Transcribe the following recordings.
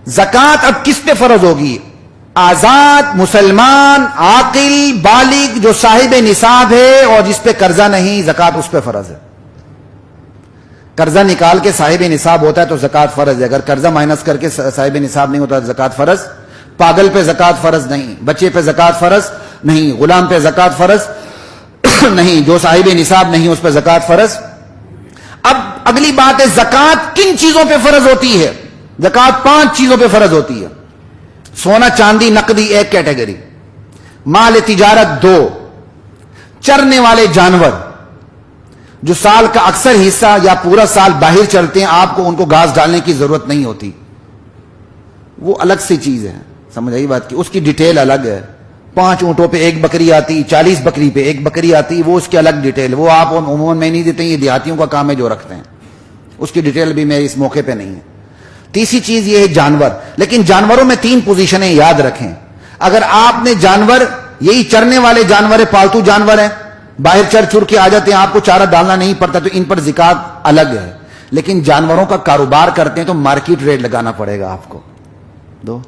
زکوٰۃ اب کس پہ فرض ہوگی؟ آزاد مسلمان عاقل بالغ جو صاحب نصاب ہے اور جس پہ قرضہ نہیں، زکوٰۃ اس پہ فرض ہے۔ قرضہ نکال کے صاحب نصاب ہوتا ہے تو زکوٰۃ فرض ہے، اگر قرضہ مائنس کر کے صاحب نصاب نہیں ہوتا تو زکوٰۃ فرض۔ پاگل پہ زکوٰۃ فرض نہیں، بچے پہ زکوٰۃ فرض نہیں، غلام پہ زکوٰۃ فرض نہیں، جو صاحب نصاب نہیں اس پہ زکوٰۃ فرض۔ اب اگلی بات ہے زکوٰۃ کن چیزوں پہ فرض ہوتی ہے؟ زکوٰۃ 5 چیزوں پہ فرض ہوتی ہے۔ سونا چاندی نقدی ایک کیٹیگری، مال تجارت 2، چرنے والے جانور جو سال کا اکثر حصہ یا پورا سال باہر چلتے ہیں، آپ کو ان کو گھاس ڈالنے کی ضرورت نہیں ہوتی، وہ الگ سی چیز ہے، سمجھ آئی بات کی؟ اس کی ڈیٹیل الگ ہے۔ 5 اونٹوں پہ 1 بکری آتی، 40 بکری پہ 1 بکری آتی، وہ اس کی الگ ڈیٹیل، وہ آپ عموماً میں نہیں دیتے ہیں، یہ دیہاتیوں کا کام ہے جو رکھتے ہیں، اس کی ڈیٹیل بھی میں اس موقع پہ نہیں ہے۔ تیسری چیز یہ ہے جانور، لیکن جانوروں میں 3 پوزیشنیں یاد رکھیں۔ اگر آپ نے جانور، یہی چرنے والے جانور ہے، پالتو جانور ہیں، باہر چر چر کے آ جاتے ہیں، آپ کو چارہ ڈالنا نہیں پڑتا تو ان پر زکات الگ ہے۔ لیکن جانوروں کا کاروبار کرتے ہیں تو مارکیٹ ریٹ لگانا پڑے گا آپ کو دو،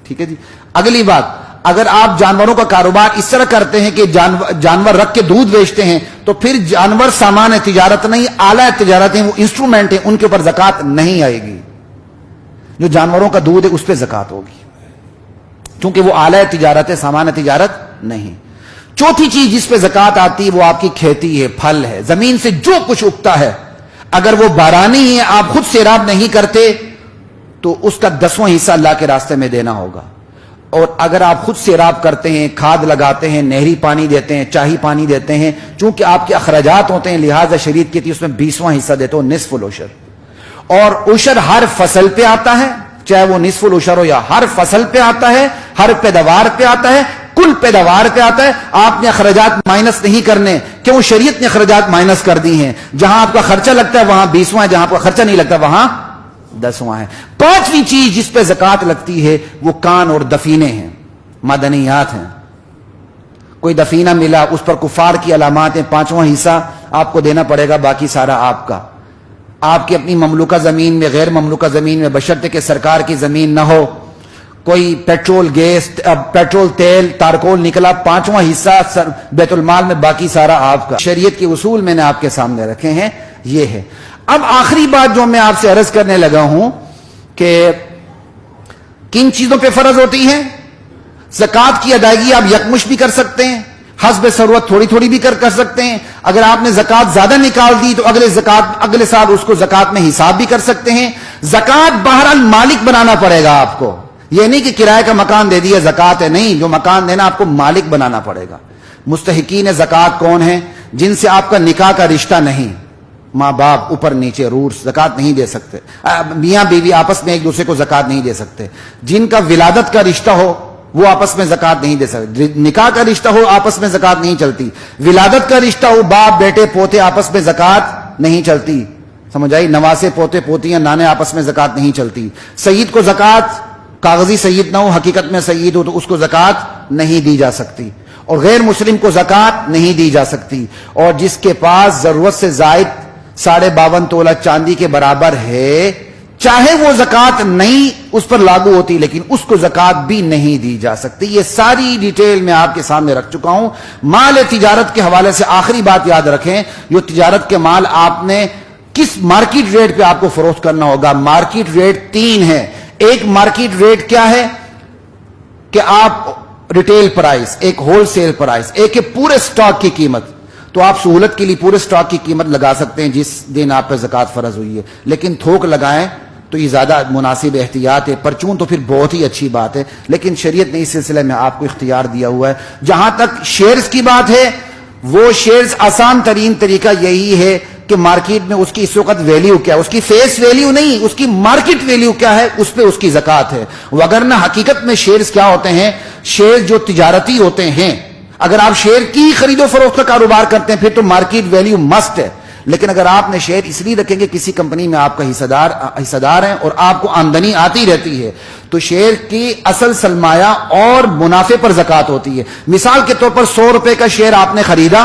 ٹھیک ہے جی۔ اگلی بات، اگر آپ جانوروں کا کاروبار اس طرح کرتے ہیں کہ جانور رکھ کے دودھ بیچتے ہیں تو پھر جانور سامان تجارت نہیں، آلہ تجارت ہیں، وہ انسٹرومنٹ ہیں، ان کے اوپر زکات نہیں آئے گی۔ جو جانوروں کا دودھ ہے اس پہ زکات ہوگی کیونکہ وہ آلہ تجارت ہے، سامان تجارت نہیں۔ چوتھی چیز جس پہ زکات آتی ہے وہ آپ کی کھیتی ہے، پھل ہے، زمین سے جو کچھ اگتا ہے، اگر وہ بارانی ہے، آپ خود سیراب نہیں کرتے تو اس کا 10واں حصہ اللہ کے راستے میں دینا ہوگا، اور اگر آپ خود سیراب کرتے ہیں، کھاد لگاتے ہیں، نہری پانی دیتے ہیں، چاہی پانی دیتے ہیں، چونکہ آپ کے اخراجات ہوتے ہیں، لہذا شریعت کی اس میں 20واں حصہ دیتے ہو، نصف العشر۔ اور عشر ہر فصل پہ آتا ہے، چاہے وہ نصف العشر ہو یا ہر فصل پہ آتا ہے، ہر پیداوار پہ آتا ہے، کل پیداوار پہ آتا ہے۔ آپ نے اخراجات مائنس نہیں کرنے، کیوں؟ شریعت نے اخراجات مائنس کر دی ہیں، جہاں آپ کا خرچہ لگتا ہے وہاں 20واں ہے، جہاں آپ کا خرچہ نہیں لگتا وہاں 10واں ہے۔ 5ویں چیز جس پہ زکات لگتی ہے وہ کان اور دفینے ہیں، معدنیات ہیں۔ کوئی دفینہ ملا، اس پر کفار کی علامات ہیں، 5واں حصہ آپ کو دینا پڑے گا، باقی سارا آپ کا۔ آپ کی اپنی مملوکہ زمین میں، غیر مملوکہ زمین میں، بشرطے کہ سرکار کی زمین نہ ہو، کوئی پیٹرول گیس، پیٹرول تیل تارکول نکلا، 5واں حصہ بیت المال میں، باقی سارا آپ کا۔ شریعت کے اصول میں نے آپ کے سامنے رکھے ہیں، یہ ہے۔ اب آخری بات جو میں آپ سے عرض کرنے لگا ہوں کہ کن چیزوں پہ فرض ہوتی ہے؟ زکوٰۃ کی ادائیگی آپ یکمشت بھی کر سکتے ہیں، حسب ضرورت تھوڑی تھوڑی بھی کر سکتے ہیں۔ اگر آپ نے زکوٰۃ زیادہ نکال دی تو اگلے سال اس کو زکوٰۃ میں حساب بھی کر سکتے ہیں۔ زکوٰۃ بہرحال مالک بنانا پڑے گا آپ کو، یہ نہیں کہ کرائے کا مکان دے دیا زکوٰۃ ہے، نہیں، جو مکان دینا آپ کو مالک بنانا پڑے گا۔ مستحقین زکوٰۃ کون ہیں؟ جن سے آپ کا نکاح کا رشتہ نہیں، ماں باپ، اوپر نیچے، روٹس، زکوٰۃ نہیں دے سکتے۔ میاں بیوی آپس میں ایک دوسرے کو زکوٰۃ نہیں دے سکتے۔ جن کا ولادت کا رشتہ ہو وہ آپس میں زکوٰۃ نہیں دے سکتے۔ نکاح کا رشتہ ہو آپس میں زکوٰۃ نہیں چلتی۔ ولادت کا رشتہ ہو، باپ بیٹے پوتے آپس میں زکوٰۃ نہیں چلتی، سمجھ آئی؟ نواسے پوتے پوتیاں نانے آپس میں زکوٰۃ نہیں چلتی۔ سید کو زکوٰۃ، کاغذی سید نہ ہو، حقیقت میں سید ہو تو اس کو زکوٰۃ نہیں دی جا سکتی، اور غیر مسلم کو زکوٰۃ نہیں دی جا سکتی۔ اور جس کے پاس ضرورت سے زائد 52.5 تولہ چاندی کے برابر ہے، چاہے وہ زکوٰۃ نہیں اس پر لاگو ہوتی لیکن اس کو زکوٰۃ بھی نہیں دی جا سکتی۔ یہ ساری ڈیٹیل میں آپ کے سامنے رکھ چکا ہوں۔ مال تجارت کے حوالے سے آخری بات یاد رکھیں، جو تجارت کے مال آپ نے کس مارکیٹ ریٹ پہ آپ کو فروخت کرنا ہوگا۔ مارکیٹ ریٹ 3 ہے۔ ایک مارکیٹ ریٹ کیا ہے کہ آپ ریٹیل پرائس، ایک ہول سیل پرائس، ایک ہے پورے سٹاک کی قیمت۔ تو آپ سہولت کے لیے پورے سٹاک کی قیمت لگا سکتے ہیں جس دن آپ پہ زکوٰۃ فرض ہوئی ہے، لیکن تھوک لگائیں تو یہ زیادہ مناسب احتیاط ہے۔ پرچون تو پھر بہت ہی اچھی بات ہے، لیکن شریعت نے اس سلسلے میں آپ کو اختیار دیا ہوا ہے۔ جہاں تک شیئرز کی بات ہے، وہ شیئرز آسان ترین طریقہ یہی ہے کہ مارکیٹ میں اس کی اس وقت ویلیو کیا ہے، اس کی فیس ویلیو نہیں، اس کی مارکیٹ ویلیو کیا ہے، اس پہ اس کی زکوٰۃ ہے۔ وگرنہ حقیقت میں شیئرز کیا ہوتے ہیں؟ شیئرز جو تجارتی ہوتے ہیں، اگر آپ شیئر کی خرید و فروخت کا کاروبار کرتے ہیں پھر تو مارکیٹ ویلیو مسٹ ہے، لیکن اگر آپ نے شیئر اس لیے رکھیں گے کسی کمپنی میں آپ کا حصہ دار ہیں اور آپ کو آمدنی آتی رہتی ہے، تو شیئر کی اصل سرمایہ اور منافع پر زکوٰۃ ہوتی ہے۔ مثال کے طور پر 100 روپے کا شیئر آپ نے خریدا،